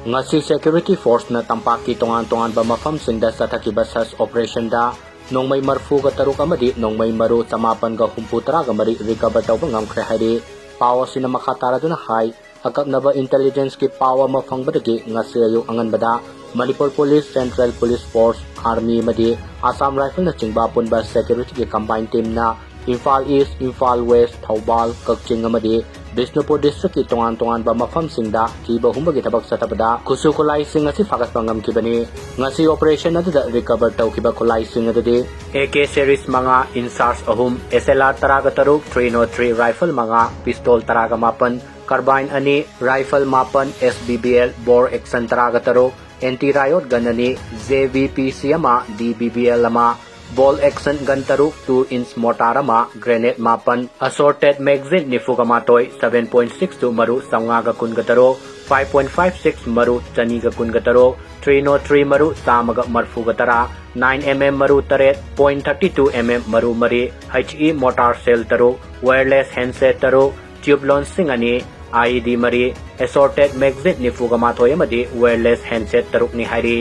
Ngasi security force na Tampakki Tongan Tonganba Mafam Singda Sathaki Basas Operation da nong may marfu ka taruk amadi nong may maru tamapan ka humputara ka mari recover taw Phagatkhre hari pawa sina makatara dun hai agak naba intelligence ki pawa mafang badagi ngasi ayu angan bada Manipur Police, Central Police Force, Army madi Assam Rifle na chingba punba security ki combined team na Imphal East, Imphal West, Thoubal, Kakching amadi Bisnupur District ki Tongan Tonganba Mafam Singda ki bahumbagi tabak sa tabada kusu kulay sing ngasi Phagatkhre ki bani ngasi operation na da recover taw ki ba kulay sing adadi AK series mga insars ahum SLR taraga taruk 303 rifle mga pistol taraga mapan carbine ani rifle mapan SBBL bore action taraga taruk anti-riot gun ani JVP siyama DBBL lama ball action gun taruk 2-inch mortar ma grenade mapan assorted magazine ni fugamatoy 7.62 maru sangaga kun gataro 5.56 maru chani ga kun gataro 303 maru samaga marfu gatara 9mm maru taret 0.32 mm maru mari HE mortar cell taro wireless handset taro tube launching ani IED mari assorted magazine ni fugamatoy amadi wireless handset taruk ni hari